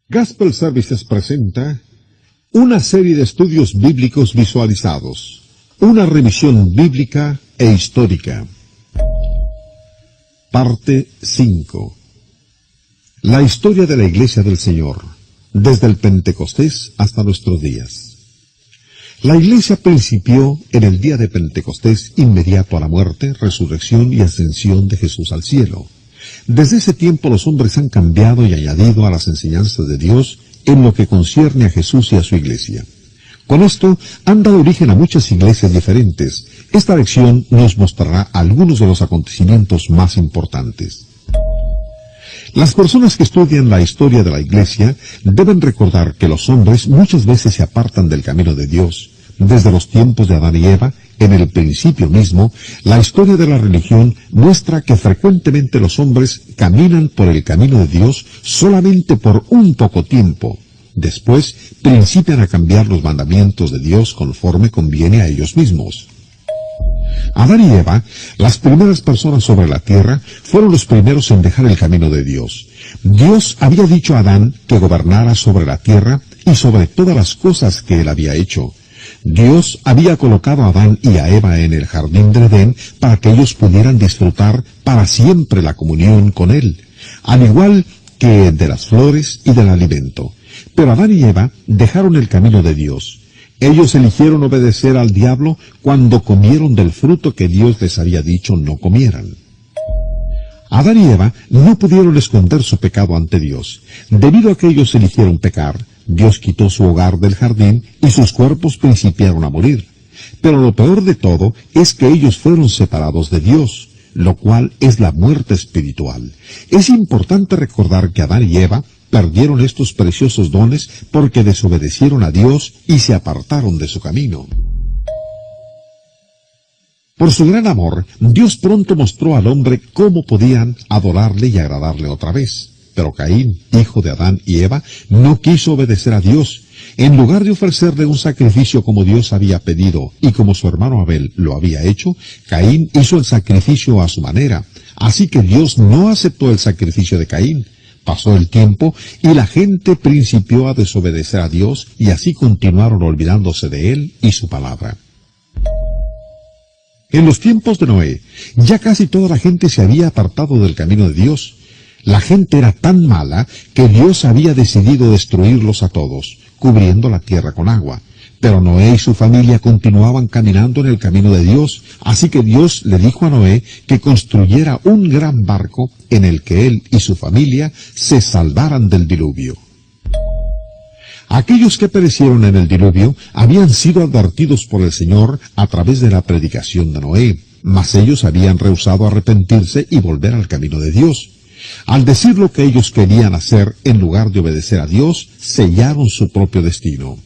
Gospel Services presenta una serie de estudios bíblicos visualizados, una revisión bíblica e histórica. Parte 5. La historia de la Iglesia del Señor, desde el Pentecostés hasta nuestros días. La Iglesia principió en el día de Pentecostés inmediato a la muerte, resurrección y ascensión de Jesús al cielo. Desde ese tiempo los hombres han cambiado y añadido a las enseñanzas de Dios en lo que concierne a Jesús y a su Iglesia. Con esto han dado origen a muchas iglesias diferentes. Esta lección nos mostrará algunos de los acontecimientos más importantes. Las personas que estudian la historia de la Iglesia deben recordar que los hombres muchas veces se apartan del camino de Dios. Desde los tiempos de Adán y Eva, en el principio mismo, la historia de la religión muestra que frecuentemente los hombres caminan por el camino de Dios solamente por un poco tiempo. Después, principian a cambiar los mandamientos de Dios conforme conviene a ellos mismos. Adán y Eva, las primeras personas sobre la tierra, fueron los primeros en dejar el camino de Dios. Dios había dicho a Adán que gobernara sobre la tierra y sobre todas las cosas que él había hecho. Dios había colocado a Adán y a Eva en el jardín del Edén para que ellos pudieran disfrutar para siempre la comunión con él, al igual que de las flores y del alimento. Pero Adán y Eva dejaron el camino de Dios. Ellos eligieron obedecer al diablo cuando comieron del fruto que Dios les había dicho no comieran. Adán y Eva no pudieron esconder su pecado ante Dios. Debido a que ellos eligieron pecar, Dios quitó su hogar del jardín y sus cuerpos principiaron a morir. Pero lo peor de todo es que ellos fueron separados de Dios, lo cual es la muerte espiritual. Es importante recordar que Adán y Eva perdieron estos preciosos dones porque desobedecieron a Dios y se apartaron de su camino. Por su gran amor, Dios pronto mostró al hombre cómo podían adorarle y agradarle otra vez. Pero Caín, hijo de Adán y Eva, no quiso obedecer a Dios. En lugar de ofrecerle un sacrificio como Dios había pedido y como su hermano Abel lo había hecho, Caín hizo el sacrificio a su manera. Así que Dios no aceptó el sacrificio de Caín. Pasó el tiempo y la gente principió a desobedecer a Dios y así continuaron olvidándose de él y su palabra. En los tiempos de Noé, ya casi toda la gente se había apartado del camino de Dios. La gente era tan mala que Dios había decidido destruirlos a todos, cubriendo la tierra con agua. Pero Noé y su familia continuaban caminando en el camino de Dios, así que Dios le dijo a Noé que construyera un gran barco en el que él y su familia se salvaran del diluvio. Aquellos que perecieron en el diluvio habían sido advertidos por el Señor a través de la predicación de Noé, mas ellos habían rehusado arrepentirse y volver al camino de Dios. Al decir lo que ellos querían hacer en lugar de obedecer a Dios, sellaron su propio destino.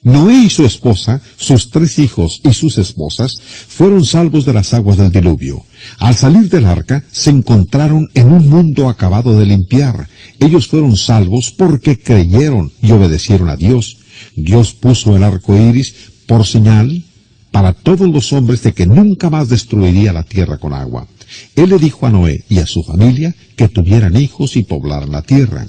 Noé y su esposa, sus 3 hijos y sus esposas fueron salvos de las aguas del diluvio. Al salir del arca, se encontraron en un mundo acabado de limpiar. Ellos fueron salvos porque creyeron y obedecieron a Dios. Dios puso el arco iris por señal para todos los hombres de que nunca más destruiría la tierra con agua. Él le dijo a Noé y a su familia que tuvieran hijos y poblaran la tierra.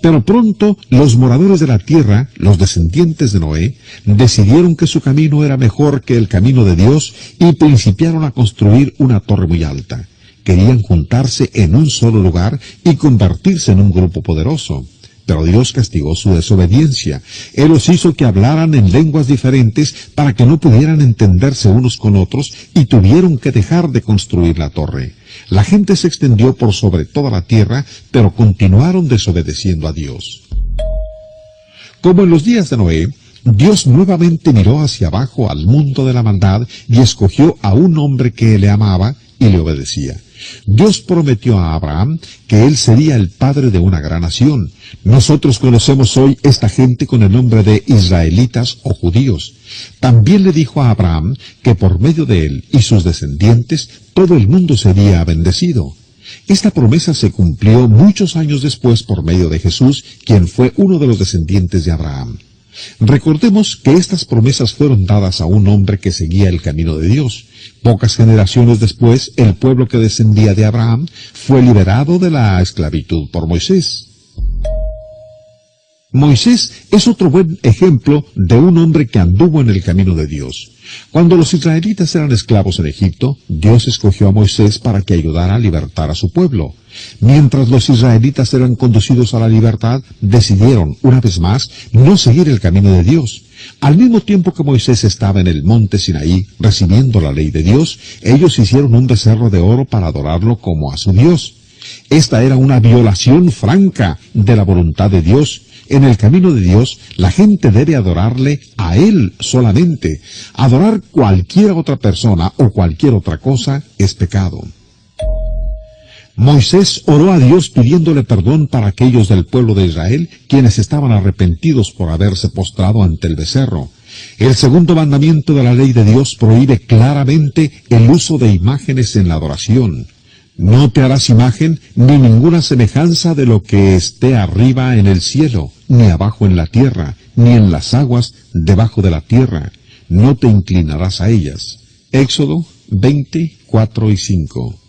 Pero pronto los moradores de la tierra, los descendientes de Noé, decidieron que su camino era mejor que el camino de Dios y principiaron a construir una torre muy alta. Querían juntarse en un solo lugar y convertirse en un grupo poderoso. Pero Dios castigó su desobediencia. Él los hizo que hablaran en lenguas diferentes para que no pudieran entenderse unos con otros y tuvieron que dejar de construir la torre. La gente se extendió por sobre toda la tierra, pero continuaron desobedeciendo a Dios. Como en los días de Noé, Dios nuevamente miró hacia abajo al mundo de la maldad y escogió a un hombre que le amaba y le obedecía. Dios prometió a Abraham que él sería el padre de una gran nación. Nosotros conocemos hoy esta gente con el nombre de israelitas o judíos. También le dijo a Abraham que por medio de él y sus descendientes todo el mundo sería bendecido. Esta promesa se cumplió muchos años después por medio de Jesús, quien fue uno de los descendientes de Abraham. Recordemos que estas promesas fueron dadas a un hombre que seguía el camino de Dios. Pocas generaciones después, el pueblo que descendía de Abraham fue liberado de la esclavitud por Moisés. Moisés es otro buen ejemplo de un hombre que anduvo en el camino de Dios. Cuando los israelitas eran esclavos en Egipto, Dios escogió a Moisés para que ayudara a libertar a su pueblo. Mientras los israelitas eran conducidos a la libertad, decidieron, una vez más, no seguir el camino de Dios. Al mismo tiempo que Moisés estaba en el monte Sinaí recibiendo la ley de Dios, ellos hicieron un becerro de oro para adorarlo como a su Dios. Esta era una violación franca de la voluntad de Dios. En el camino de Dios, la gente debe adorarle a Él solamente. Adorar cualquier otra persona o cualquier otra cosa es pecado. Moisés oró a Dios pidiéndole perdón para aquellos del pueblo de Israel, quienes estaban arrepentidos por haberse postrado ante el becerro. El segundo mandamiento de la ley de Dios prohíbe claramente el uso de imágenes en la adoración. No te harás imagen ni ninguna semejanza de lo que esté arriba en el cielo, ni abajo en la tierra, ni en las aguas debajo de la tierra. No te inclinarás a ellas. Éxodo 20, 4 y 5.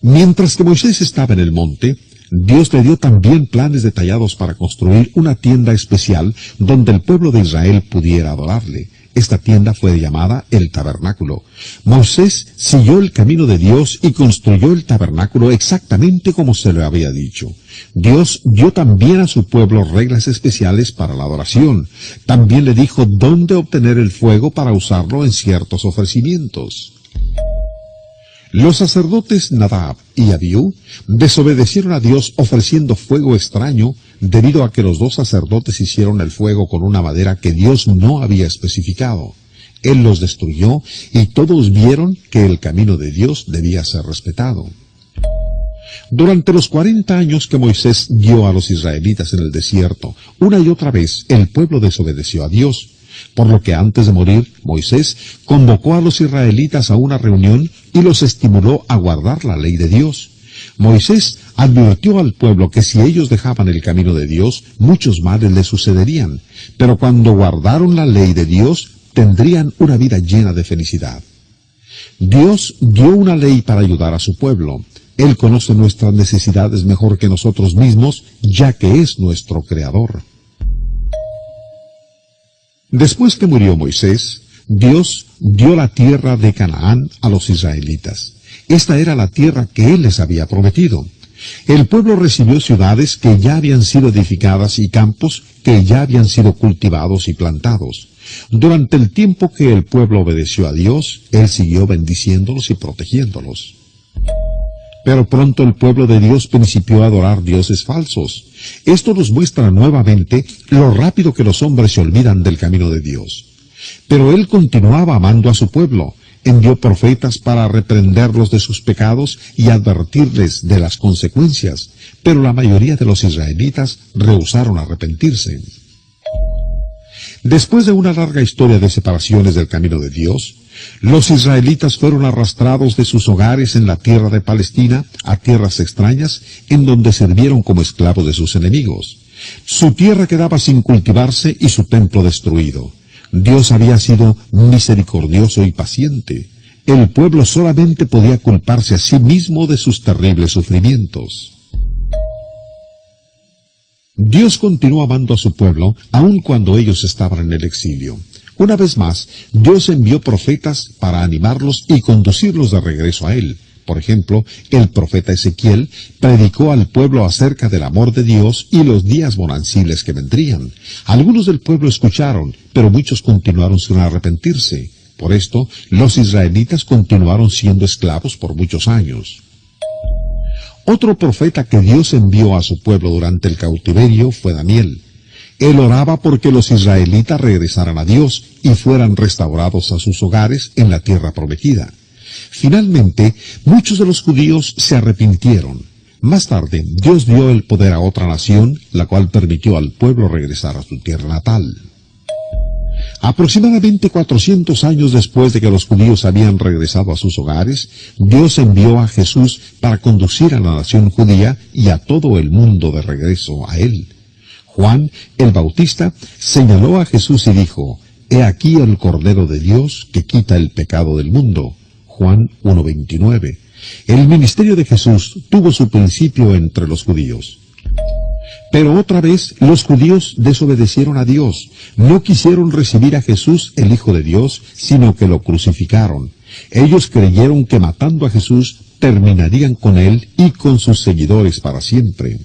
Mientras que Moisés estaba en el monte, Dios le dio también planes detallados para construir una tienda especial donde el pueblo de Israel pudiera adorarle. Esta tienda fue llamada el tabernáculo. Moisés siguió el camino de Dios y construyó el tabernáculo exactamente como se le había dicho. Dios dio también a su pueblo reglas especiales para la adoración. También le dijo dónde obtener el fuego para usarlo en ciertos ofrecimientos. Los sacerdotes Nadab y Abiú desobedecieron a Dios ofreciendo fuego extraño debido a que los dos sacerdotes hicieron el fuego con una madera que Dios no había especificado. Él los destruyó y todos vieron que el camino de Dios debía ser respetado. Durante los 40 años que Moisés guió a los israelitas en el desierto, una y otra vez el pueblo desobedeció a Dios. Por lo que antes de morir, Moisés convocó a los israelitas a una reunión y los estimuló a guardar la ley de Dios. Moisés advirtió al pueblo que si ellos dejaban el camino de Dios, muchos males les sucederían, pero cuando guardaron la ley de Dios, tendrían una vida llena de felicidad. Dios dio una ley para ayudar a su pueblo. Él conoce nuestras necesidades mejor que nosotros mismos, ya que es nuestro Creador. Después que murió Moisés, Dios dio la tierra de Canaán a los israelitas. Esta era la tierra que Él les había prometido. El pueblo recibió ciudades que ya habían sido edificadas y campos que ya habían sido cultivados y plantados. Durante el tiempo que el pueblo obedeció a Dios, Él siguió bendiciéndolos y protegiéndolos. Pero pronto el pueblo de Dios principió a adorar dioses falsos. Esto nos muestra nuevamente lo rápido que los hombres se olvidan del camino de Dios. Pero Él continuaba amando a su pueblo. Envió profetas para reprenderlos de sus pecados y advertirles de las consecuencias. Pero la mayoría de los israelitas rehusaron arrepentirse. Después de una larga historia de separaciones del camino de Dios, los israelitas fueron arrastrados de sus hogares en la tierra de Palestina a tierras extrañas, en donde sirvieron como esclavos de sus enemigos. Su tierra quedaba sin cultivarse y su templo destruido. Dios había sido misericordioso y paciente. El pueblo solamente podía culparse a sí mismo de sus terribles sufrimientos. Dios continuó amando a su pueblo, aun cuando ellos estaban en el exilio. Una vez más, Dios envió profetas para animarlos y conducirlos de regreso a Él. Por ejemplo, el profeta Ezequiel predicó al pueblo acerca del amor de Dios y los días bonanciles que vendrían. Algunos del pueblo escucharon, pero muchos continuaron sin arrepentirse. Por esto, los israelitas continuaron siendo esclavos por muchos años. Otro profeta que Dios envió a su pueblo durante el cautiverio fue Daniel. Él oraba porque los israelitas regresaran a Dios y fueran restaurados a sus hogares en la tierra prometida. Finalmente, muchos de los judíos se arrepintieron. Más tarde, Dios dio el poder a otra nación, la cual permitió al pueblo regresar a su tierra natal. Aproximadamente 400 años después de que los judíos habían regresado a sus hogares, Dios envió a Jesús para conducir a la nación judía y a todo el mundo de regreso a Él. Juan, el Bautista, señaló a Jesús y dijo: «He aquí el Cordero de Dios que quita el pecado del mundo». Juan 1:29. El ministerio de Jesús tuvo su principio entre los judíos. Pero otra vez los judíos desobedecieron a Dios. No quisieron recibir a Jesús, el Hijo de Dios, sino que lo crucificaron. Ellos creyeron que matando a Jesús terminarían con él y con sus seguidores para siempre.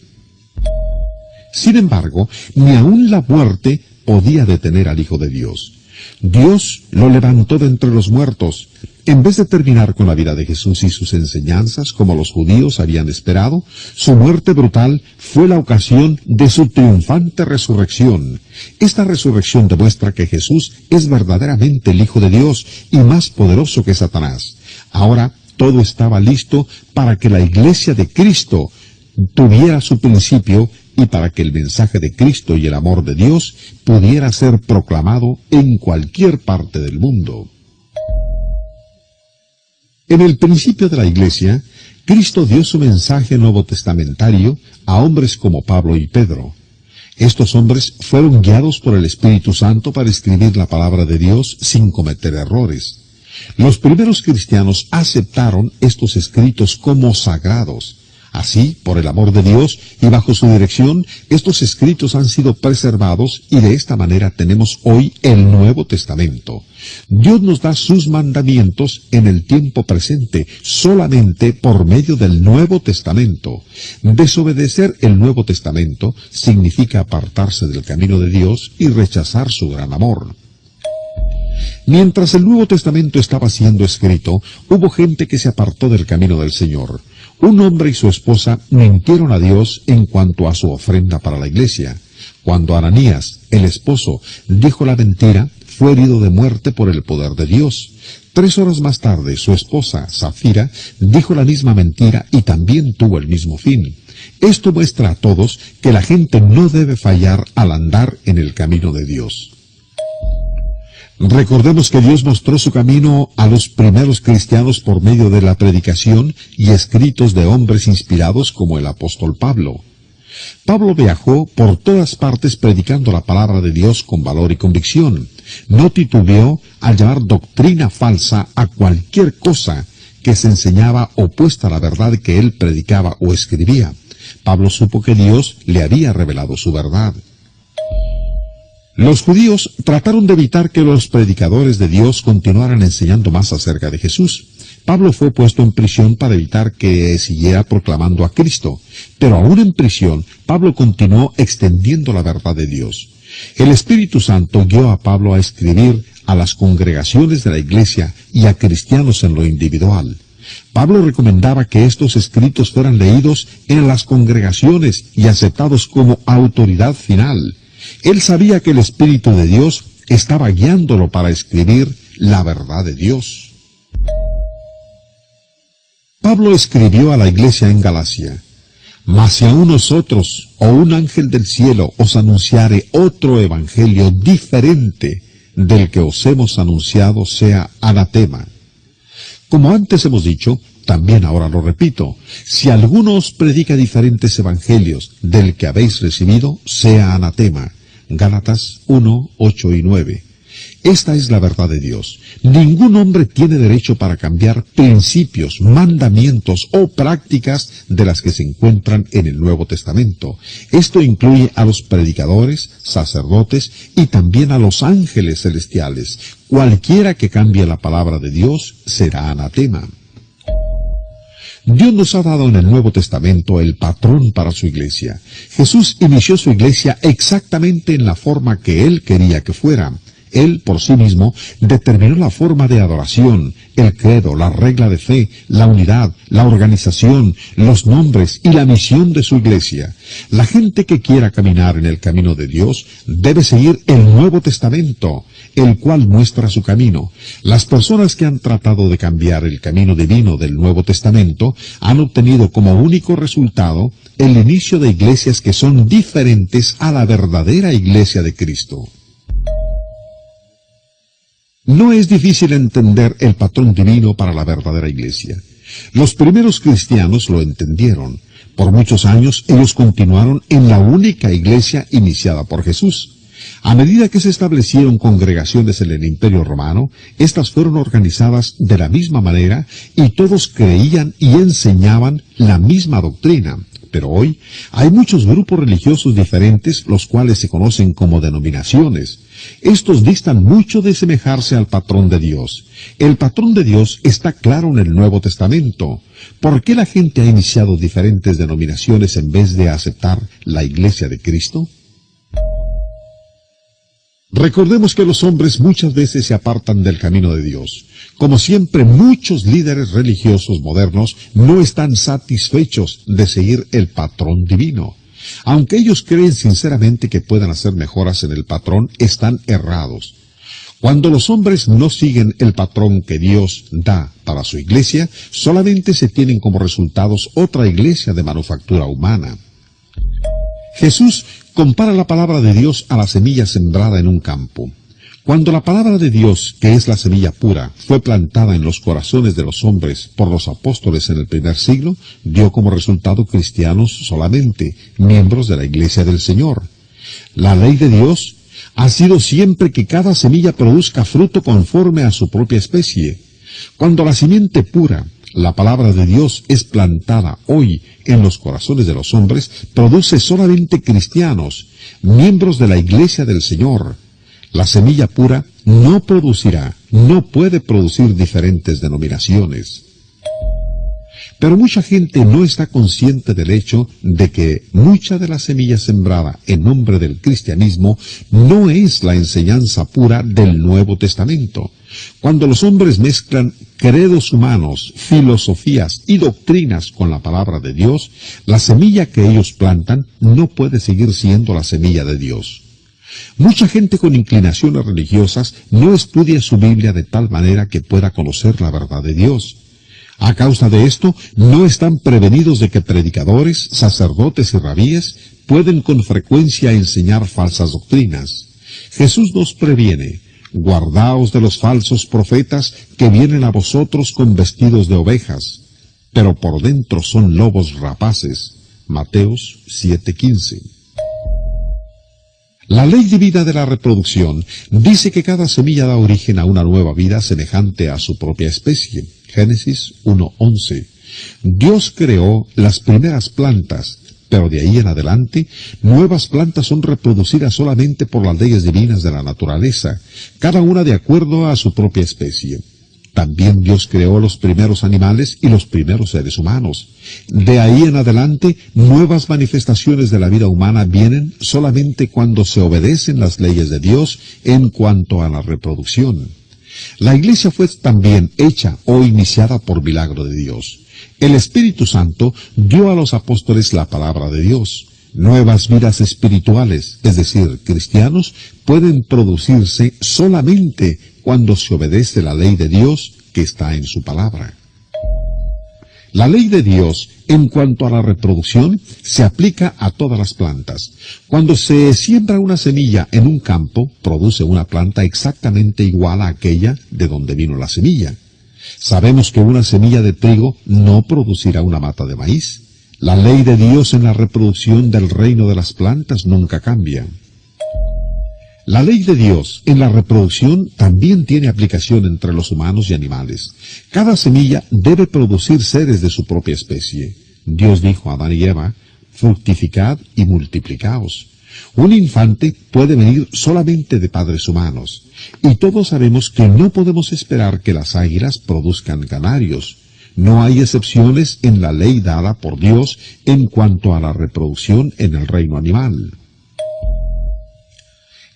Sin embargo, ni aun la muerte podía detener al Hijo de Dios. Dios lo levantó de entre los muertos. En vez de terminar con la vida de Jesús y sus enseñanzas, como los judíos habían esperado, su muerte brutal fue la ocasión de su triunfante resurrección. Esta resurrección demuestra que Jesús es verdaderamente el Hijo de Dios y más poderoso que Satanás. Ahora todo estaba listo para que la Iglesia de Cristo tuviera su principio y para que el mensaje de Cristo y el amor de Dios pudiera ser proclamado en cualquier parte del mundo. En el principio de la Iglesia, Cristo dio su mensaje nuevo testamentario a hombres como Pablo y Pedro. Estos hombres fueron guiados por el Espíritu Santo para escribir la palabra de Dios sin cometer errores. Los primeros cristianos aceptaron estos escritos como sagrados. Así, por el amor de Dios y bajo su dirección, estos escritos han sido preservados y de esta manera tenemos hoy el Nuevo Testamento. Dios nos da sus mandamientos en el tiempo presente solamente por medio del Nuevo Testamento. Desobedecer el Nuevo Testamento significa apartarse del camino de Dios y rechazar su gran amor. Mientras el Nuevo Testamento estaba siendo escrito, hubo gente que se apartó del camino del Señor. Un hombre y su esposa mintieron a Dios en cuanto a su ofrenda para la iglesia. Cuando Ananías, el esposo, dijo la mentira, fue herido de muerte por el poder de Dios. 3 horas más tarde, su esposa, Safira, dijo la misma mentira y también tuvo el mismo fin. Esto muestra a todos que la gente no debe fallar al andar en el camino de Dios. Recordemos que Dios mostró su camino a los primeros cristianos por medio de la predicación y escritos de hombres inspirados como el apóstol Pablo. Pablo viajó por todas partes predicando la palabra de Dios con valor y convicción. No titubeó al llamar doctrina falsa a cualquier cosa que se enseñaba opuesta a la verdad que él predicaba o escribía. Pablo supo que Dios le había revelado su verdad. Los judíos trataron de evitar que los predicadores de Dios continuaran enseñando más acerca de Jesús. Pablo fue puesto en prisión para evitar que siguiera proclamando a Cristo, pero aún en prisión, Pablo continuó extendiendo la verdad de Dios. El Espíritu Santo guió a Pablo a escribir a las congregaciones de la iglesia y a cristianos en lo individual. Pablo recomendaba que estos escritos fueran leídos en las congregaciones y aceptados como autoridad final. Él sabía que el Espíritu de Dios estaba guiándolo para escribir la verdad de Dios. Pablo escribió a la iglesia en Galacia: «Mas si aun nosotros, o un ángel del cielo, os anunciare otro evangelio diferente del que os hemos anunciado, sea anatema». Como antes hemos dicho, también ahora lo repito: si alguno os predica diferentes evangelios del que habéis recibido, sea anatema. Gálatas 1, 8 y 9. Esta es la verdad de Dios. Ningún hombre tiene derecho para cambiar principios, mandamientos o prácticas de las que se encuentran en el Nuevo Testamento. Esto incluye a los predicadores, sacerdotes y también a los ángeles celestiales. Cualquiera que cambie la palabra de Dios será anatema. Dios nos ha dado en el Nuevo Testamento el patrón para su iglesia. Jesús inició su iglesia exactamente en la forma que Él quería que fuera. Él, por sí mismo, determinó la forma de adoración, el credo, la regla de fe, la unidad, la organización, los nombres y la misión de su iglesia. La gente que quiera caminar en el camino de Dios debe seguir el Nuevo Testamento, el cual muestra su camino. Las personas que han tratado de cambiar el camino divino del Nuevo Testamento han obtenido como único resultado el inicio de iglesias que son diferentes a la verdadera iglesia de Cristo. No es difícil entender el patrón divino para la verdadera iglesia. Los primeros cristianos lo entendieron. Por muchos años ellos continuaron en la única iglesia iniciada por Jesús. A medida que se establecieron congregaciones en el Imperio Romano, estas fueron organizadas de la misma manera y todos creían y enseñaban la misma doctrina. Pero hoy hay muchos grupos religiosos diferentes, los cuales se conocen como denominaciones. Estos distan mucho de semejarse al patrón de Dios. El patrón de Dios está claro en el Nuevo Testamento. ¿Por qué la gente ha iniciado diferentes denominaciones en vez de aceptar la Iglesia de Cristo? Recordemos que los hombres muchas veces se apartan del camino de Dios. Como siempre, muchos líderes religiosos modernos no están satisfechos de seguir el patrón divino. Aunque ellos creen sinceramente que puedan hacer mejoras en el patrón, están errados. Cuando los hombres no siguen el patrón que Dios da para su iglesia, solamente se tienen como resultados otra iglesia de manufactura humana. Jesús compara la palabra de Dios a la semilla sembrada en un campo. Cuando la palabra de Dios, que es la semilla pura, fue plantada en los corazones de los hombres por los apóstoles en el primer siglo, dio como resultado cristianos solamente, miembros de la Iglesia del Señor. La ley de Dios ha sido siempre que cada semilla produzca fruto conforme a su propia especie. Cuando la simiente pura, la palabra de Dios, es plantada hoy en los corazones de los hombres, produce solamente cristianos, miembros de la Iglesia del Señor. La semilla pura no puede producir diferentes denominaciones. Pero mucha gente no está consciente del hecho de que mucha de la semilla sembrada en nombre del cristianismo no es la enseñanza pura del Nuevo Testamento. Cuando los hombres mezclan credos humanos, filosofías y doctrinas con la palabra de Dios, la semilla que ellos plantan no puede seguir siendo la semilla de Dios. Mucha gente con inclinaciones religiosas no estudia su Biblia de tal manera que pueda conocer la verdad de Dios. A causa de esto, no están prevenidos de que predicadores, sacerdotes y rabíes pueden con frecuencia enseñar falsas doctrinas. Jesús nos previene: guardaos de los falsos profetas que vienen a vosotros con vestidos de ovejas, pero por dentro son lobos rapaces. Mateos 7:15. La ley divina de la reproducción dice que cada semilla da origen a una nueva vida semejante a su propia especie. Génesis 1:11. Dios creó las primeras plantas, pero de ahí en adelante, nuevas plantas son reproducidas solamente por las leyes divinas de la naturaleza, cada una de acuerdo a su propia especie. También Dios creó los primeros animales y los primeros seres humanos. De ahí en adelante, nuevas manifestaciones de la vida humana vienen solamente cuando se obedecen las leyes de Dios en cuanto a la reproducción. La iglesia fue también hecha o iniciada por milagro de Dios. El Espíritu Santo dio a los apóstoles la palabra de Dios. Nuevas vidas espirituales, es decir, cristianos, pueden producirse solamente cuando se obedece la ley de Dios que está en su palabra. La ley de Dios, en cuanto a la reproducción, se aplica a todas las plantas. Cuando se siembra una semilla en un campo, produce una planta exactamente igual a aquella de donde vino la semilla. Sabemos que una semilla de trigo no producirá una mata de maíz. La ley de Dios en la reproducción del reino de las plantas nunca cambia. La ley de Dios en la reproducción también tiene aplicación entre los humanos y animales. Cada semilla debe producir seres de su propia especie. Dios dijo a Adán y Eva: fructificad y multiplicaos. Un infante puede venir solamente de padres humanos, y todos sabemos que no podemos esperar que las águilas produzcan canarios. No hay excepciones en la ley dada por Dios en cuanto a la reproducción en el reino animal.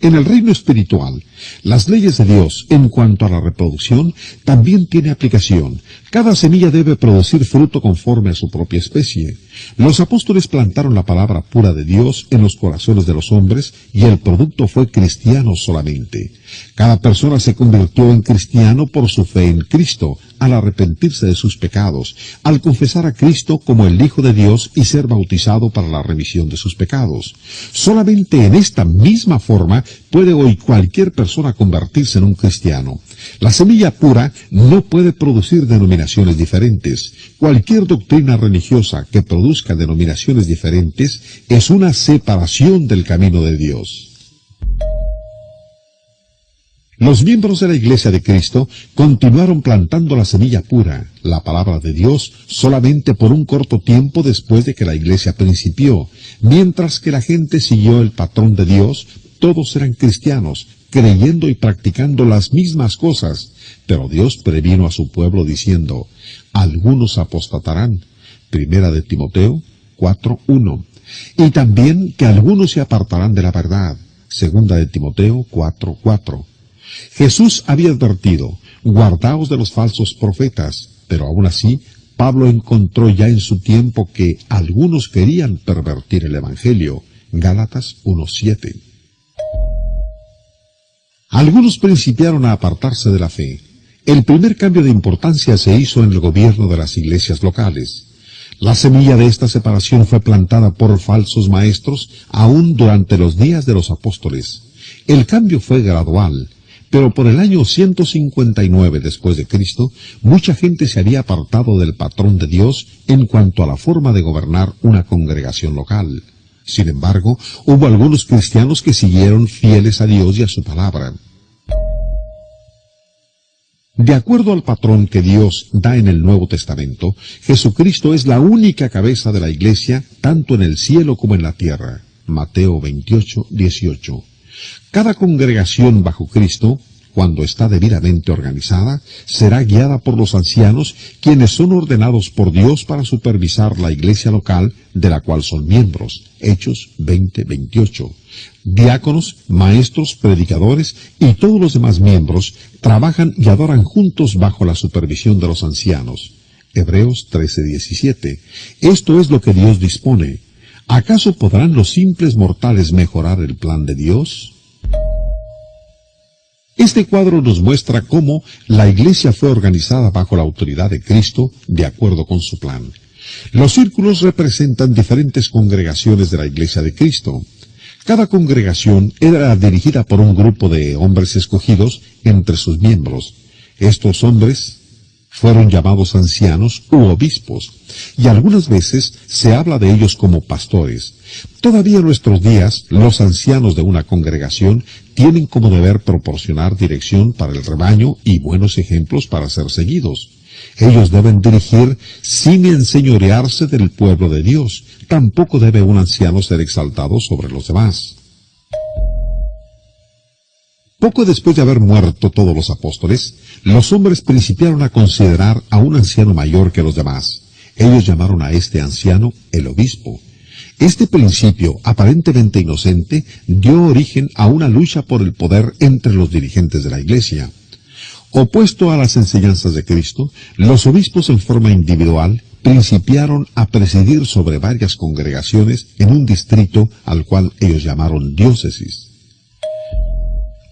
En el reino espiritual, las leyes de Dios en cuanto a la reproducción también tiene aplicación. Cada semilla debe producir fruto conforme a su propia especie. Los apóstoles plantaron la palabra pura de Dios en los corazones de los hombres y el producto fue cristiano solamente. Cada persona se convirtió en cristiano por su fe en Cristo, al arrepentirse de sus pecados, al confesar a Cristo como el Hijo de Dios y ser bautizado para la remisión de sus pecados. Solamente en esta misma forma puede hoy cualquier persona convertirse en un cristiano. La semilla pura no puede producir denominaciones diferentes. Cualquier doctrina religiosa que produzca denominaciones diferentes es una separación del camino de Dios. Los miembros de la Iglesia de Cristo continuaron plantando la semilla pura, la palabra de Dios, solamente por un corto tiempo después de que la Iglesia principió. Mientras que la gente siguió el patrón de Dios, todos eran cristianos, creyendo y practicando las mismas cosas. Pero Dios previno a su pueblo diciendo, algunos apostatarán. Primera de Timoteo 4:1. Y también que algunos se apartarán de la verdad. Segunda de Timoteo 4:4. Jesús había advertido, guardaos de los falsos profetas, pero aún así, Pablo encontró ya en su tiempo que algunos querían pervertir el Evangelio. Gálatas 1:7. Algunos principiaron a apartarse de la fe. El primer cambio de importancia se hizo en el gobierno de las iglesias locales. La semilla de esta separación fue plantada por falsos maestros aún durante los días de los apóstoles. El cambio fue gradual, pero por el año 159 después de Cristo, mucha gente se había apartado del patrón de Dios en cuanto a la forma de gobernar una congregación local. Sin embargo, hubo algunos cristianos que siguieron fieles a Dios y a su palabra. De acuerdo al patrón que Dios da en el Nuevo Testamento, Jesucristo es la única cabeza de la Iglesia, tanto en el cielo como en la tierra. Mateo 28:18. Cada congregación bajo Cristo, cuando está debidamente organizada, será guiada por los ancianos, quienes son ordenados por Dios para supervisar la iglesia local de la cual son miembros. Hechos 20:28. Diáconos, maestros, predicadores y todos los demás miembros trabajan y adoran juntos bajo la supervisión de los ancianos. Hebreos 13:17. Esto es lo que Dios dispone. ¿Acaso podrán los simples mortales mejorar el plan de Dios? Este cuadro nos muestra cómo la iglesia fue organizada bajo la autoridad de Cristo de acuerdo con su plan. Los círculos representan diferentes congregaciones de la iglesia de Cristo. Cada congregación era dirigida por un grupo de hombres escogidos entre sus miembros. Estos hombres fueron llamados ancianos u obispos, y algunas veces se habla de ellos como pastores. Todavía en nuestros días, los ancianos de una congregación tienen como deber proporcionar dirección para el rebaño y buenos ejemplos para ser seguidos. Ellos deben dirigir sin enseñorearse del pueblo de Dios. Tampoco debe un anciano ser exaltado sobre los demás. Poco después de haber muerto todos los apóstoles, los hombres principiaron a considerar a un anciano mayor que los demás. Ellos llamaron a este anciano el obispo. Este principio, aparentemente inocente, dio origen a una lucha por el poder entre los dirigentes de la iglesia. Opuesto a las enseñanzas de Cristo, los obispos en forma individual principiaron a presidir sobre varias congregaciones en un distrito al cual ellos llamaron diócesis.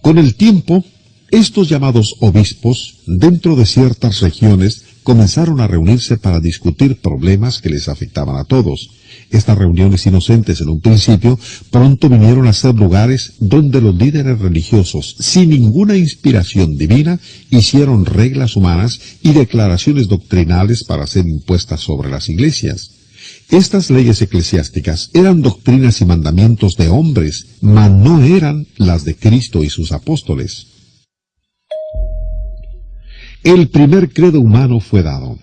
Con el tiempo, estos llamados obispos, dentro de ciertas regiones, comenzaron a reunirse para discutir problemas que les afectaban a todos. Estas reuniones inocentes en un principio pronto vinieron a ser lugares donde los líderes religiosos, sin ninguna inspiración divina, hicieron reglas humanas y declaraciones doctrinales para ser impuestas sobre las iglesias. Estas leyes eclesiásticas eran doctrinas y mandamientos de hombres, mas no eran las de Cristo y sus apóstoles. El primer credo humano fue dado.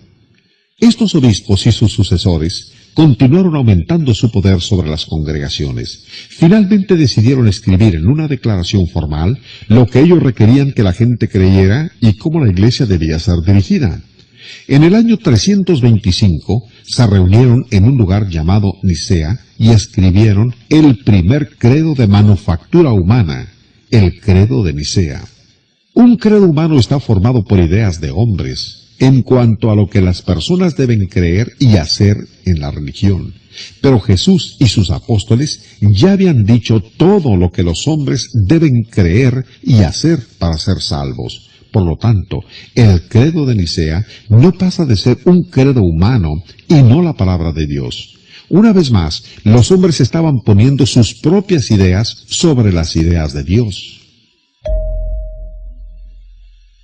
Estos obispos y sus sucesores continuaron aumentando su poder sobre las congregaciones. Finalmente decidieron escribir en una declaración formal lo que ellos requerían que la gente creyera y cómo la iglesia debía ser dirigida. En el año 325 se reunieron en un lugar llamado Nicea y escribieron el primer credo de manufactura humana, el credo de Nicea. Un credo humano está formado por ideas de hombres en cuanto a lo que las personas deben creer y hacer en la religión. Pero Jesús y sus apóstoles ya habían dicho todo lo que los hombres deben creer y hacer para ser salvos. Por lo tanto, el credo de Nicea no pasa de ser un credo humano y no la palabra de Dios. Una vez más, los hombres estaban poniendo sus propias ideas sobre las ideas de Dios.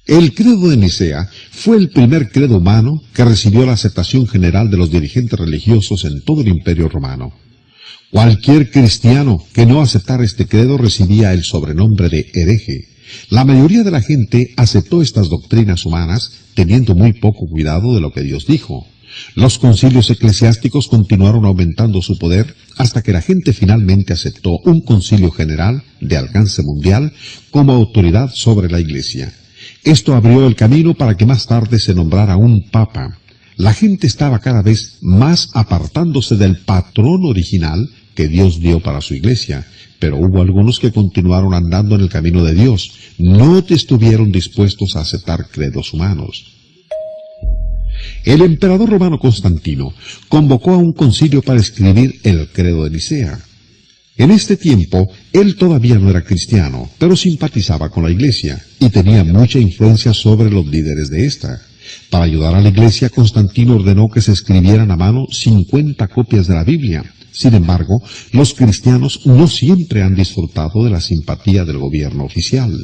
El credo de Nicea fue el primer credo humano que recibió la aceptación general de los dirigentes religiosos en todo el Imperio Romano. Cualquier cristiano que no aceptara este credo recibía el sobrenombre de hereje. La mayoría de la gente aceptó estas doctrinas humanas, teniendo muy poco cuidado de lo que Dios dijo. Los concilios eclesiásticos continuaron aumentando su poder hasta que la gente finalmente aceptó un concilio general de alcance mundial como autoridad sobre la Iglesia. Esto abrió el camino para que más tarde se nombrara un papa. La gente estaba cada vez más apartándose del patrón original que Dios dio para su Iglesia, pero hubo algunos que continuaron andando en el camino de Dios, no estuvieron dispuestos a aceptar credos humanos. El emperador romano Constantino convocó a un concilio para escribir el credo de Nicea. En este tiempo, él todavía no era cristiano, pero simpatizaba con la Iglesia y tenía mucha influencia sobre los líderes de esta. Para ayudar a la Iglesia, Constantino ordenó que se escribieran a mano 50 copias de la Biblia. Sin embargo, los cristianos no siempre han disfrutado de la simpatía del gobierno oficial.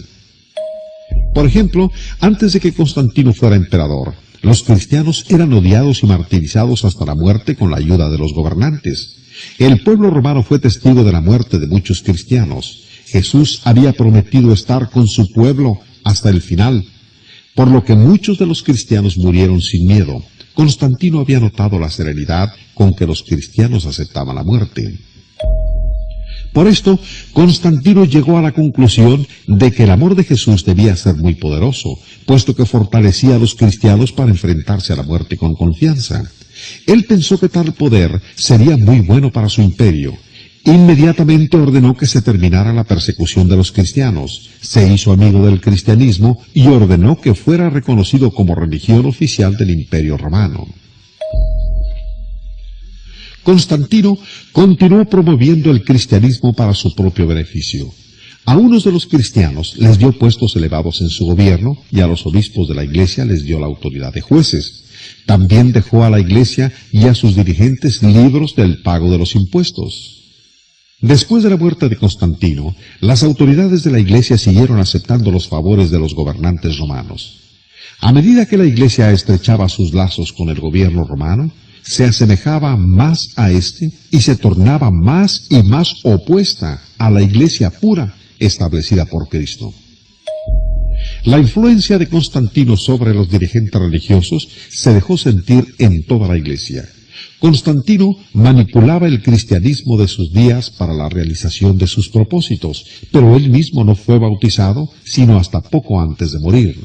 Por ejemplo, antes de que Constantino fuera emperador, los cristianos eran odiados y martirizados hasta la muerte con la ayuda de los gobernantes. El pueblo romano fue testigo de la muerte de muchos cristianos. Jesús había prometido estar con su pueblo hasta el final, por lo que muchos de los cristianos murieron sin miedo. Constantino había notado la serenidad con que los cristianos aceptaban la muerte. Por esto, Constantino llegó a la conclusión de que el amor de Jesús debía ser muy poderoso, puesto que fortalecía a los cristianos para enfrentarse a la muerte con confianza. Él pensó que tal poder sería muy bueno para su imperio. Inmediatamente ordenó que se terminara la persecución de los cristianos, se hizo amigo del cristianismo y ordenó que fuera reconocido como religión oficial del Imperio Romano. Constantino continuó promoviendo el cristianismo para su propio beneficio. A unos de los cristianos les dio puestos elevados en su gobierno y a los obispos de la Iglesia les dio la autoridad de jueces. También dejó a la Iglesia y a sus dirigentes libres del pago de los impuestos. Después de la muerte de Constantino, las autoridades de la Iglesia siguieron aceptando los favores de los gobernantes romanos. A medida que la Iglesia estrechaba sus lazos con el gobierno romano, se asemejaba más a éste y se tornaba más y más opuesta a la Iglesia pura establecida por Cristo. La influencia de Constantino sobre los dirigentes religiosos se dejó sentir en toda la Iglesia. Constantino manipulaba el cristianismo de sus días para la realización de sus propósitos, pero él mismo no fue bautizado sino hasta poco antes de morir.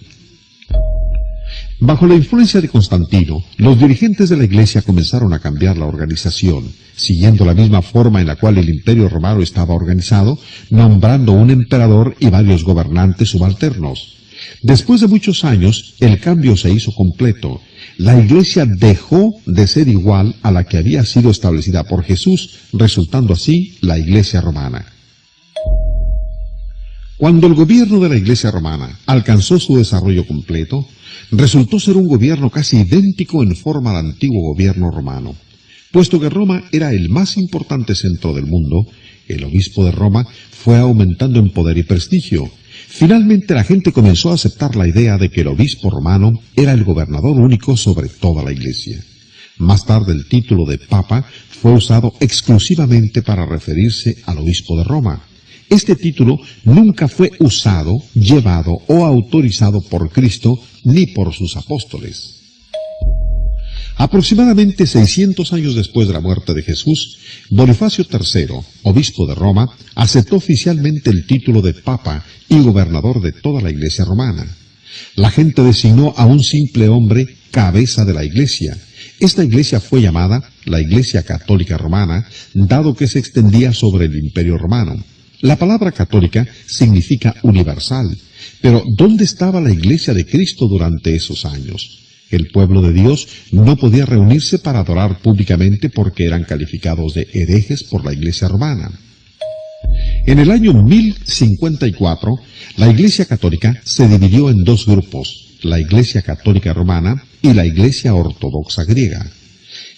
Bajo la influencia de Constantino, los dirigentes de la Iglesia comenzaron a cambiar la organización, siguiendo la misma forma en la cual el Imperio Romano estaba organizado, nombrando un emperador y varios gobernantes subalternos. Después de muchos años, el cambio se hizo completo. La Iglesia dejó de ser igual a la que había sido establecida por Jesús, resultando así la Iglesia romana. Cuando el gobierno de la Iglesia romana alcanzó su desarrollo completo, resultó ser un gobierno casi idéntico en forma al antiguo gobierno romano. Puesto que Roma era el más importante centro del mundo, el obispo de Roma fue aumentando en poder y prestigio. Finalmente la gente comenzó a aceptar la idea de que el obispo romano era el gobernador único sobre toda la Iglesia. Más tarde el título de Papa fue usado exclusivamente para referirse al obispo de Roma. Este título nunca fue usado, llevado o autorizado por Cristo ni por sus apóstoles. Aproximadamente 600 años después de la muerte de Jesús, Bonifacio III, obispo de Roma, aceptó oficialmente el título de Papa y gobernador de toda la Iglesia romana. La gente designó a un simple hombre cabeza de la Iglesia. Esta Iglesia fue llamada la Iglesia Católica Romana, dado que se extendía sobre el Imperio Romano. La palabra católica significa universal, pero ¿dónde estaba la Iglesia de Cristo durante esos años? El pueblo de Dios no podía reunirse para adorar públicamente porque eran calificados de herejes por la Iglesia romana. En el año 1054, la Iglesia Católica se dividió en dos grupos, la Iglesia Católica Romana y la Iglesia Ortodoxa Griega.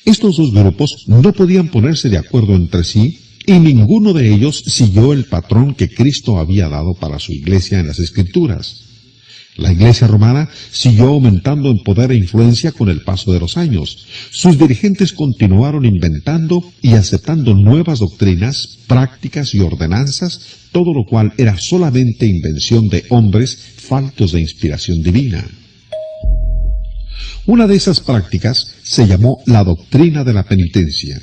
Estos dos grupos no podían ponerse de acuerdo entre sí y ninguno de ellos siguió el patrón que Cristo había dado para su iglesia en las Escrituras. La iglesia romana siguió aumentando en poder e influencia con el paso de los años. Sus dirigentes continuaron inventando y aceptando nuevas doctrinas, prácticas y ordenanzas, todo lo cual era solamente invención de hombres faltos de inspiración divina. Una de esas prácticas se llamó la doctrina de la penitencia.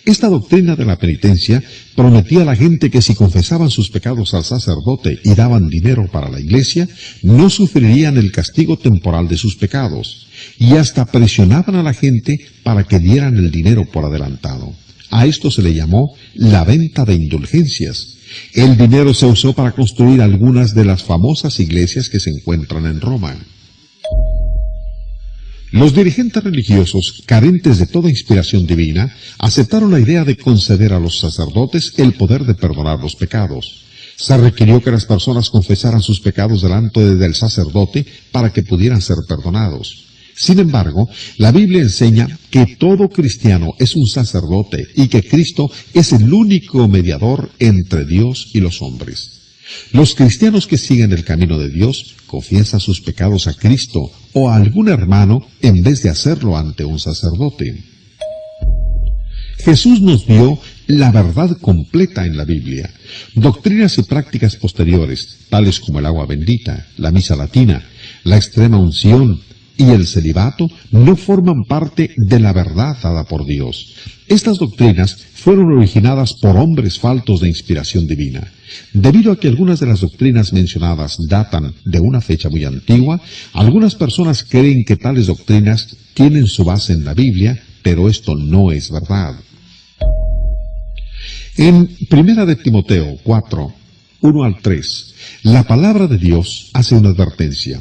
Esta doctrina de la penitencia prometía a la gente que si confesaban sus pecados al sacerdote y daban dinero para la iglesia, no sufrirían el castigo temporal de sus pecados, y hasta presionaban a la gente para que dieran el dinero por adelantado. A esto se le llamó la venta de indulgencias. El dinero se usó para construir algunas de las famosas iglesias que se encuentran en Roma. Los dirigentes religiosos, carentes de toda inspiración divina, aceptaron la idea de conceder a los sacerdotes el poder de perdonar los pecados. Se requirió que las personas confesaran sus pecados delante del sacerdote para que pudieran ser perdonados. Sin embargo, la Biblia enseña que todo cristiano es un sacerdote y que Cristo es el único mediador entre Dios y los hombres. Los cristianos que siguen el camino de Dios confiesan sus pecados a Cristo o a algún hermano en vez de hacerlo ante un sacerdote. Jesús nos dio la verdad completa en la Biblia. Doctrinas y prácticas posteriores, tales como el agua bendita, la misa latina, la extrema unción y el celibato, no forman parte de la verdad dada por Dios. Estas doctrinas fueron originadas por hombres faltos de inspiración divina. Debido a que algunas de las doctrinas mencionadas datan de una fecha muy antigua, algunas personas creen que tales doctrinas tienen su base en la Biblia, pero esto no es verdad. En 1 de Timoteo 4, 1 al 3, la palabra de Dios hace una advertencia.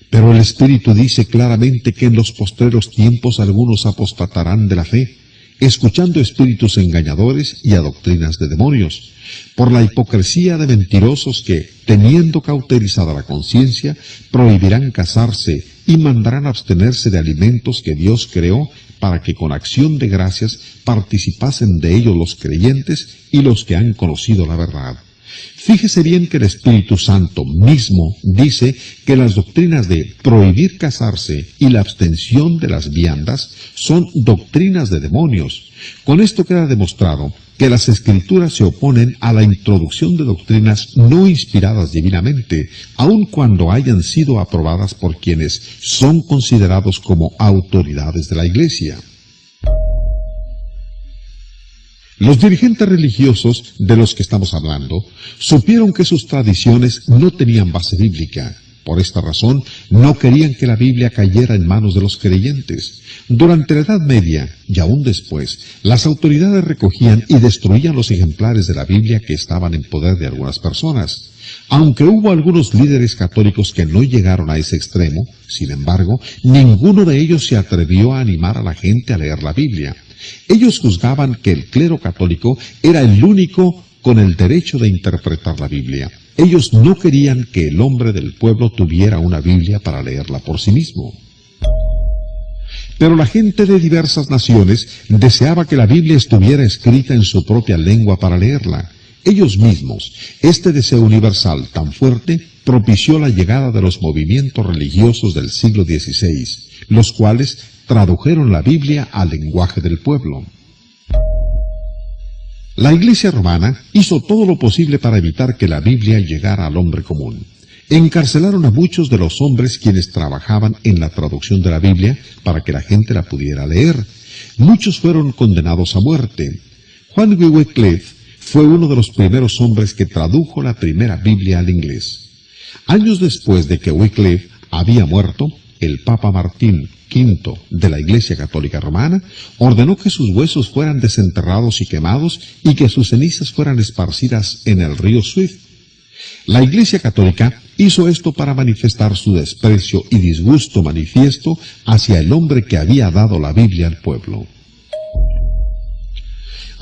Pero el Espíritu dice claramente que en los postreros tiempos algunos apostatarán de la fe, escuchando espíritus engañadores y a doctrinas de demonios, por la hipocresía de mentirosos que, teniendo cauterizada la conciencia, prohibirán casarse y mandarán abstenerse de alimentos que Dios creó para que con acción de gracias participasen de ellos los creyentes y los que han conocido la verdad. Fíjese bien que el Espíritu Santo mismo dice que las doctrinas de prohibir casarse y la abstención de las viandas son doctrinas de demonios. Con esto queda demostrado que las Escrituras se oponen a la introducción de doctrinas no inspiradas divinamente, aun cuando hayan sido aprobadas por quienes son considerados como autoridades de la Iglesia. Los dirigentes religiosos de los que estamos hablando supieron que sus tradiciones no tenían base bíblica. Por esta razón, no querían que la Biblia cayera en manos de los creyentes. Durante la Edad Media, y aún después, las autoridades recogían y destruían los ejemplares de la Biblia que estaban en poder de algunas personas. Aunque hubo algunos líderes católicos que no llegaron a ese extremo, sin embargo, ninguno de ellos se atrevió a animar a la gente a leer la Biblia. Ellos juzgaban que el clero católico era el único con el derecho de interpretar la Biblia. Ellos no querían que el hombre del pueblo tuviera una Biblia para leerla por sí mismo. Pero la gente de diversas naciones deseaba que la Biblia estuviera escrita en su propia lengua para leerla. Ellos mismos, este deseo universal tan fuerte, propició la llegada de los movimientos religiosos del siglo XVI, los cuales tradujeron la Biblia al lenguaje del pueblo. La Iglesia romana hizo todo lo posible para evitar que la Biblia llegara al hombre común. Encarcelaron a muchos de los hombres quienes trabajaban en la traducción de la Biblia para que la gente la pudiera leer. Muchos fueron condenados a muerte. Juan Wycliffe fue uno de los primeros hombres que tradujo la primera Biblia al inglés. Años después de que Wycliffe había muerto, el Papa Martín V de la Iglesia Católica Romana ordenó que sus huesos fueran desenterrados y quemados y que sus cenizas fueran esparcidas en el río Swift. La Iglesia Católica hizo esto para manifestar su desprecio y disgusto manifiesto hacia el hombre que había dado la Biblia al pueblo.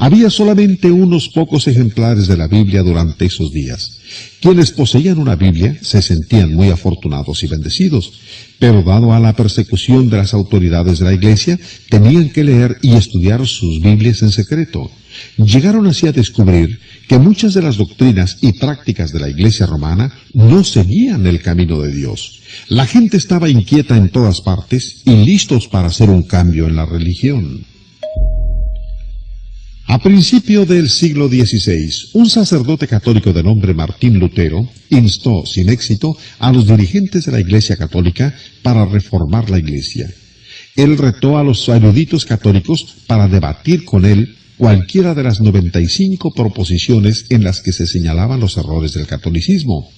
Había solamente unos pocos ejemplares de la Biblia durante esos días. Quienes poseían una Biblia se sentían muy afortunados y bendecidos, pero dado a la persecución de las autoridades de la Iglesia, tenían que leer y estudiar sus Biblias en secreto. Llegaron así a descubrir que muchas de las doctrinas y prácticas de la Iglesia romana no seguían el camino de Dios. La gente estaba inquieta en todas partes y listos para hacer un cambio en la religión. A principio del siglo XVI, un sacerdote católico de nombre Martín Lutero instó sin éxito a los dirigentes de la Iglesia católica para reformar la Iglesia. Él retó a los eruditos católicos para debatir con él cualquiera de las 95 proposiciones en las que se señalaban los errores del catolicismo.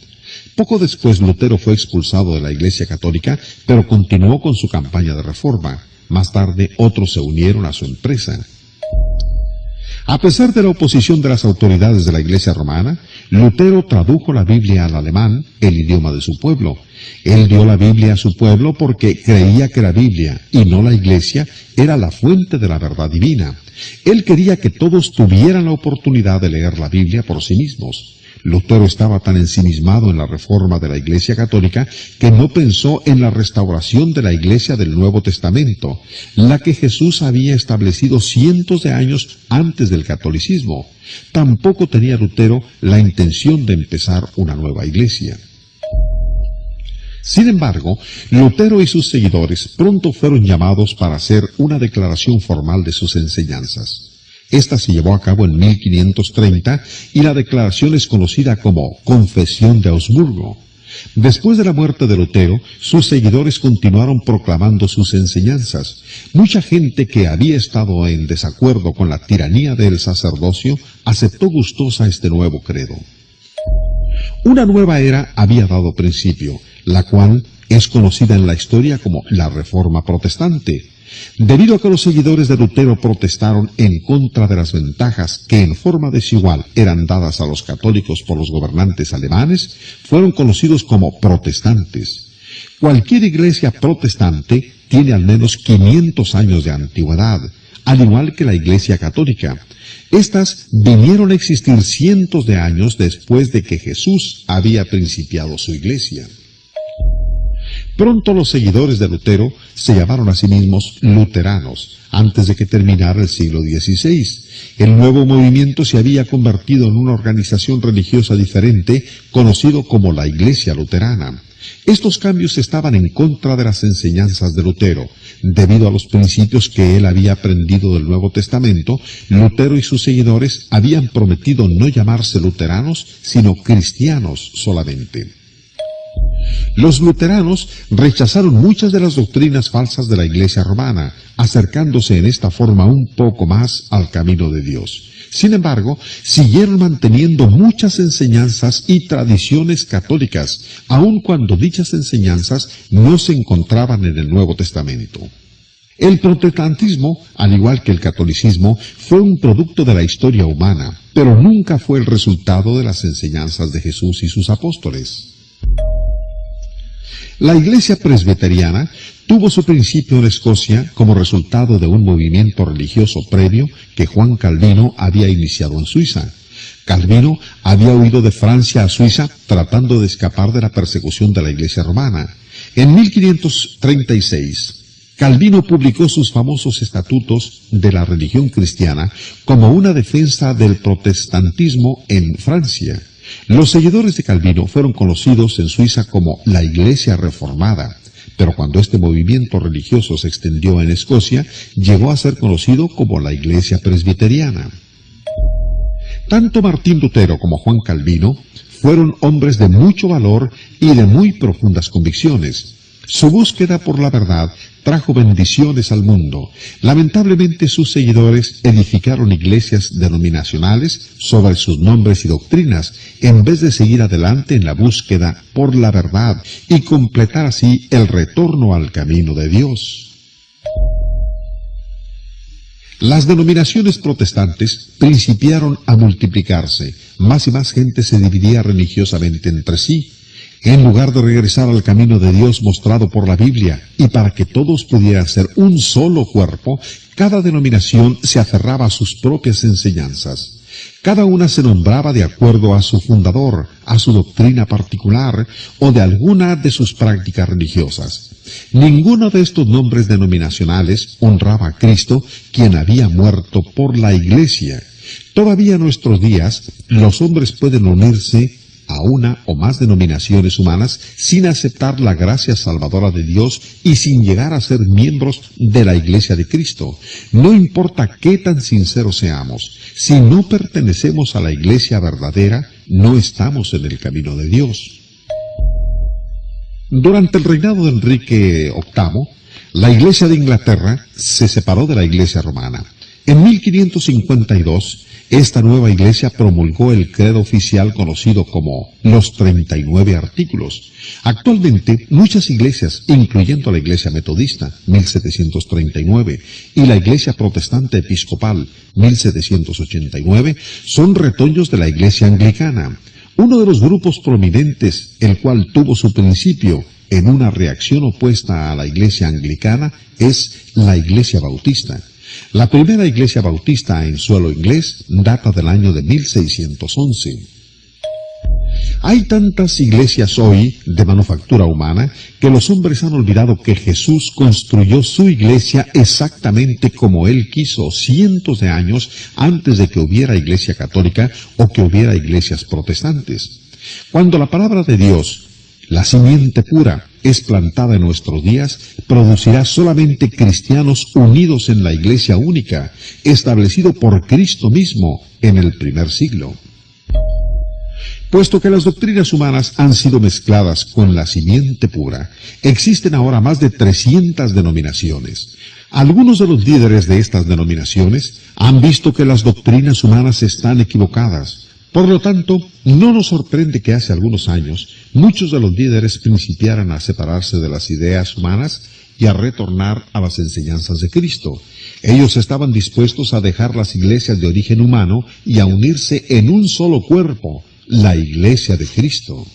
Poco después Lutero fue expulsado de la Iglesia católica, pero continuó con su campaña de reforma. Más tarde otros se unieron a su empresa. A pesar de la oposición de las autoridades de la Iglesia romana, Lutero tradujo la Biblia al alemán, el idioma de su pueblo. Él dio la Biblia a su pueblo porque creía que la Biblia, y no la Iglesia, era la fuente de la verdad divina. Él quería que todos tuvieran la oportunidad de leer la Biblia por sí mismos. Lutero estaba tan ensimismado en la reforma de la Iglesia católica que no pensó en la restauración de la Iglesia del Nuevo Testamento, la que Jesús había establecido cientos de años antes del catolicismo. Tampoco tenía Lutero la intención de empezar una nueva Iglesia. Sin embargo, Lutero y sus seguidores pronto fueron llamados para hacer una declaración formal de sus enseñanzas. Esta se llevó a cabo en 1530 y la declaración es conocida como Confesión de Augsburgo. Después de la muerte de Lutero, sus seguidores continuaron proclamando sus enseñanzas. Mucha gente que había estado en desacuerdo con la tiranía del sacerdocio aceptó gustosa este nuevo credo. Una nueva era había dado principio, la cual es conocida en la historia como la Reforma Protestante. Debido a que los seguidores de Lutero protestaron en contra de las ventajas que en forma desigual eran dadas a los católicos por los gobernantes alemanes, fueron conocidos como protestantes. Cualquier iglesia protestante tiene al menos 500 años de antigüedad, al igual que la Iglesia católica. Estas vinieron a existir cientos de años después de que Jesús había principiado su iglesia. Pronto los seguidores de Lutero se llamaron a sí mismos luteranos, antes de que terminara el siglo XVI. El nuevo movimiento se había convertido en una organización religiosa diferente, conocido como la Iglesia Luterana. Estos cambios estaban en contra de las enseñanzas de Lutero. Debido a los principios que él había aprendido del Nuevo Testamento, Lutero y sus seguidores habían prometido no llamarse luteranos, sino cristianos solamente. Los luteranos rechazaron muchas de las doctrinas falsas de la Iglesia romana, acercándose en esta forma un poco más al camino de Dios. Sin embargo, siguieron manteniendo muchas enseñanzas y tradiciones católicas, aun cuando dichas enseñanzas no se encontraban en el Nuevo Testamento. El protestantismo, al igual que el catolicismo, fue un producto de la historia humana, pero nunca fue el resultado de las enseñanzas de Jesús y sus apóstoles. La Iglesia presbiteriana tuvo su principio en Escocia como resultado de un movimiento religioso previo que Juan Calvino había iniciado en Suiza. Calvino había huido de Francia a Suiza tratando de escapar de la persecución de la Iglesia romana. En 1536, Calvino publicó sus famosos estatutos de la religión cristiana como una defensa del protestantismo en Francia. Los seguidores de Calvino fueron conocidos en Suiza como la Iglesia Reformada, pero cuando este movimiento religioso se extendió en Escocia, llegó a ser conocido como la Iglesia Presbiteriana. Tanto Martín Lutero como Juan Calvino fueron hombres de mucho valor y de muy profundas convicciones. Su búsqueda por la verdad trajo bendiciones al mundo. Lamentablemente sus seguidores edificaron iglesias denominacionales sobre sus nombres y doctrinas, en vez de seguir adelante en la búsqueda por la verdad y completar así el retorno al camino de Dios. Las denominaciones protestantes principiaron a multiplicarse. Más y más gente se dividía religiosamente entre sí. En lugar de regresar al camino de Dios mostrado por la Biblia, y para que todos pudieran ser un solo cuerpo, cada denominación se aferraba a sus propias enseñanzas. Cada una se nombraba de acuerdo a su fundador, a su doctrina particular o de alguna de sus prácticas religiosas. Ninguno de estos nombres denominacionales honraba a Cristo, quien había muerto por la Iglesia. Todavía en nuestros días, los hombres pueden unirse a una o más denominaciones humanas sin aceptar la gracia salvadora de Dios y sin llegar a ser miembros de la Iglesia de Cristo. No importa qué tan sinceros seamos, si no pertenecemos a la Iglesia verdadera, no estamos en el camino de Dios. Durante el reinado de Enrique VIII, la Iglesia de Inglaterra se separó de la Iglesia romana. En 1552, esta nueva iglesia promulgó el credo oficial conocido como los 39 artículos. Actualmente, muchas iglesias, incluyendo la Iglesia Metodista, 1739, y la Iglesia Protestante Episcopal, 1789, son retoños de la Iglesia Anglicana. Uno de los grupos prominentes, el cual tuvo su principio en una reacción opuesta a la Iglesia Anglicana, es la Iglesia Bautista. La primera iglesia bautista en suelo inglés data del año de 1611. Hay tantas iglesias hoy de manufactura humana que los hombres han olvidado que Jesús construyó su iglesia exactamente como Él quiso cientos de años antes de que hubiera iglesia católica o que hubiera iglesias protestantes. Cuando la palabra de Dios, la simiente pura, es plantada en nuestros días, producirá solamente cristianos unidos en la iglesia única, establecido por Cristo mismo en el primer siglo. Puesto que las doctrinas humanas han sido mezcladas con la simiente pura, existen ahora más de 300 denominaciones. Algunos de los líderes de estas denominaciones han visto que las doctrinas humanas están equivocadas. Por lo tanto, no nos sorprende que hace algunos años muchos de los líderes principiaran a separarse de las ideas humanas y a retornar a las enseñanzas de Cristo. Ellos estaban dispuestos a dejar las iglesias de origen humano y a unirse en un solo cuerpo, la Iglesia de Cristo.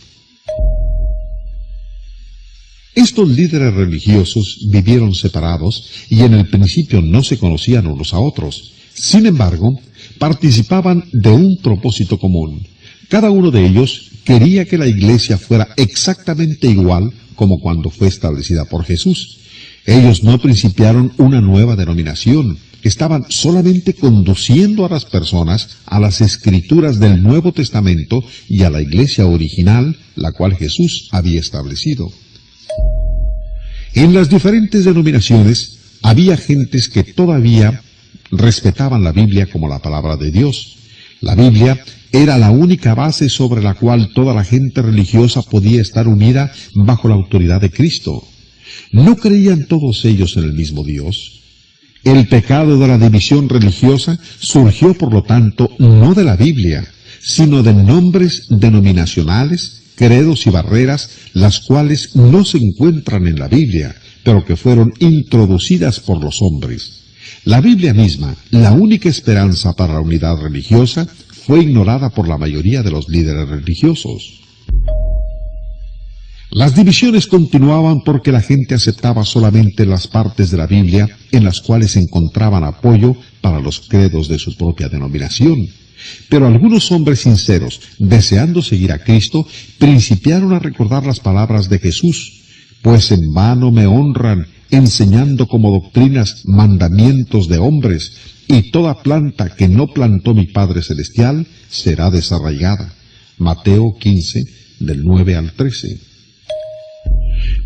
Estos líderes religiosos vivieron separados y en el principio no se conocían unos a otros. Sin embargo, participaban de un propósito común. Cada uno de ellos quería que la iglesia fuera exactamente igual como cuando fue establecida por Jesús. Ellos no principiaron una nueva denominación, estaban solamente conduciendo a las personas a las escrituras del Nuevo Testamento y a la iglesia original, la cual Jesús había establecido. En las diferentes denominaciones había gentes que todavía respetaban la Biblia como la palabra de Dios. La Biblia era la única base sobre la cual toda la gente religiosa podía estar unida bajo la autoridad de Cristo. ¿No creían todos ellos en el mismo Dios? El pecado de la división religiosa surgió, por lo tanto, no de la Biblia, sino de nombres denominacionales, credos y barreras, las cuales no se encuentran en la Biblia, pero que fueron introducidas por los hombres. La Biblia misma, la única esperanza para la unidad religiosa, fue ignorada por la mayoría de los líderes religiosos. Las divisiones continuaban porque la gente aceptaba solamente las partes de la Biblia en las cuales encontraban apoyo para los credos de su propia denominación. Pero algunos hombres sinceros, deseando seguir a Cristo, principiaron a recordar las palabras de Jesús: pues en vano me honran, enseñando como doctrinas mandamientos de hombres, y toda planta que no plantó mi Padre Celestial será desarraigada. Mateo 15, del 9 al 13.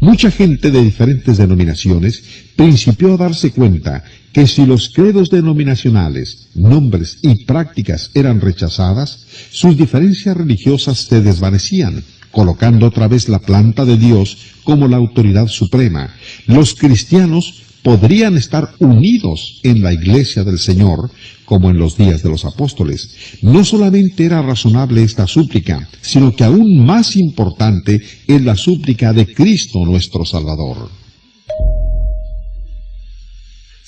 Mucha gente de diferentes denominaciones principió a darse cuenta que si los credos denominacionales, nombres y prácticas eran rechazadas, sus diferencias religiosas se desvanecían, colocando otra vez la planta de Dios como la autoridad suprema. Los cristianos podrían estar unidos en la iglesia del Señor, como en los días de los apóstoles. No solamente era razonable esta súplica, sino que aún más importante es la súplica de Cristo nuestro Salvador.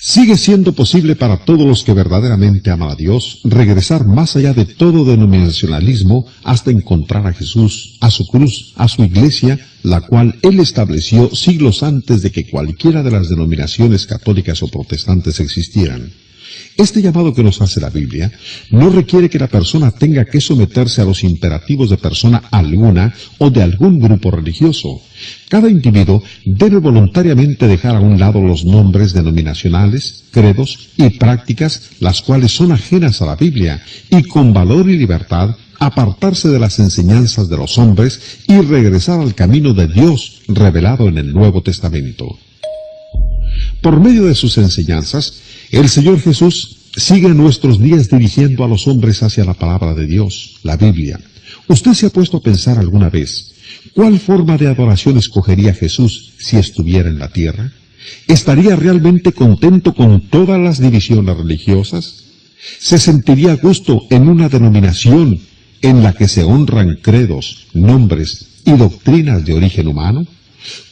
Sigue siendo posible para todos los que verdaderamente aman a Dios regresar más allá de todo denominacionalismo hasta encontrar a Jesús, a su cruz, a su iglesia, la cual Él estableció siglos antes de que cualquiera de las denominaciones católicas o protestantes existieran. Este llamado que nos hace la Biblia no requiere que la persona tenga que someterse a los imperativos de persona alguna o de algún grupo religioso. Cada individuo debe voluntariamente dejar a un lado los nombres denominacionales, credos y prácticas las cuales son ajenas a la Biblia y con valor y libertad apartarse de las enseñanzas de los hombres y regresar al camino de Dios revelado en el Nuevo Testamento. Por medio de sus enseñanzas, el Señor Jesús sigue en nuestros días dirigiendo a los hombres hacia la palabra de Dios, la Biblia. ¿Usted se ha puesto a pensar alguna vez cuál forma de adoración escogería Jesús si estuviera en la tierra? ¿Estaría realmente contento con todas las divisiones religiosas? ¿Se sentiría a gusto en una denominación en la que se honran credos, nombres y doctrinas de origen humano?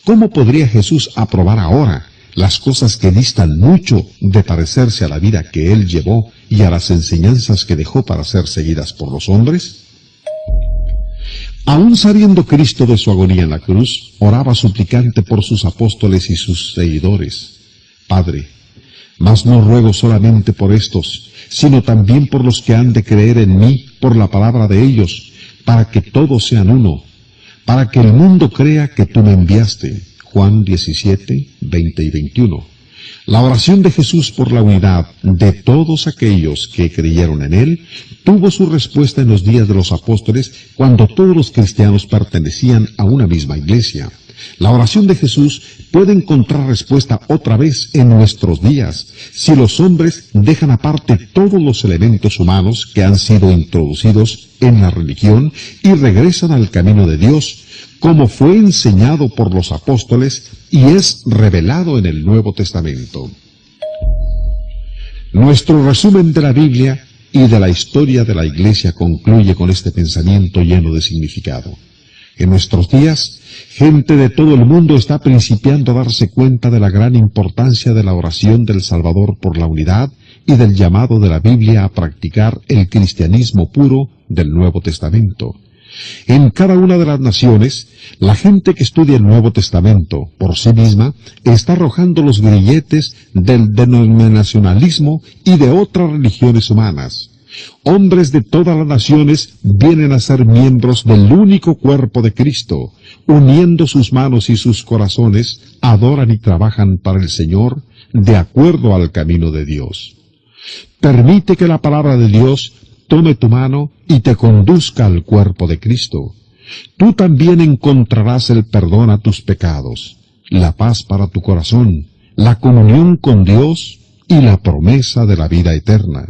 ¿Cómo podría Jesús aprobar ahora las cosas que distan mucho de parecerse a la vida que Él llevó y a las enseñanzas que dejó para ser seguidas por los hombres? Aún sabiendo Cristo de su agonía en la cruz, oraba suplicante por sus apóstoles y sus seguidores. Padre, mas no ruego solamente por estos, sino también por los que han de creer en mí por la palabra de ellos, para que todos sean uno, para que el mundo crea que tú me enviaste. Juan 17, 20 y 21. La oración de Jesús por la unidad de todos aquellos que creyeron en Él tuvo su respuesta en los días de los apóstoles, cuando todos los cristianos pertenecían a una misma iglesia. La oración de Jesús puede encontrar respuesta otra vez en nuestros días, si los hombres dejan aparte todos los elementos humanos que han sido introducidos en la religión y regresan al camino de Dios, como fue enseñado por los apóstoles y es revelado en el Nuevo Testamento. Nuestro resumen de la Biblia y de la historia de la Iglesia concluye con este pensamiento lleno de significado. En nuestros días, gente de todo el mundo está principiando a darse cuenta de la gran importancia de la oración del Salvador por la unidad y del llamado de la Biblia a practicar el cristianismo puro del Nuevo Testamento. En cada una de las naciones, la gente que estudia el Nuevo Testamento por sí misma está arrojando los grilletes del denominacionalismo y de otras religiones humanas. Hombres de todas las naciones vienen a ser miembros del único cuerpo de Cristo, uniendo sus manos y sus corazones, adoran y trabajan para el Señor de acuerdo al camino de Dios. Permite que la palabra de Dios tome tu mano y te conduzca al cuerpo de Cristo. Tú también encontrarás el perdón a tus pecados, la paz para tu corazón, la comunión con Dios y la promesa de la vida eterna.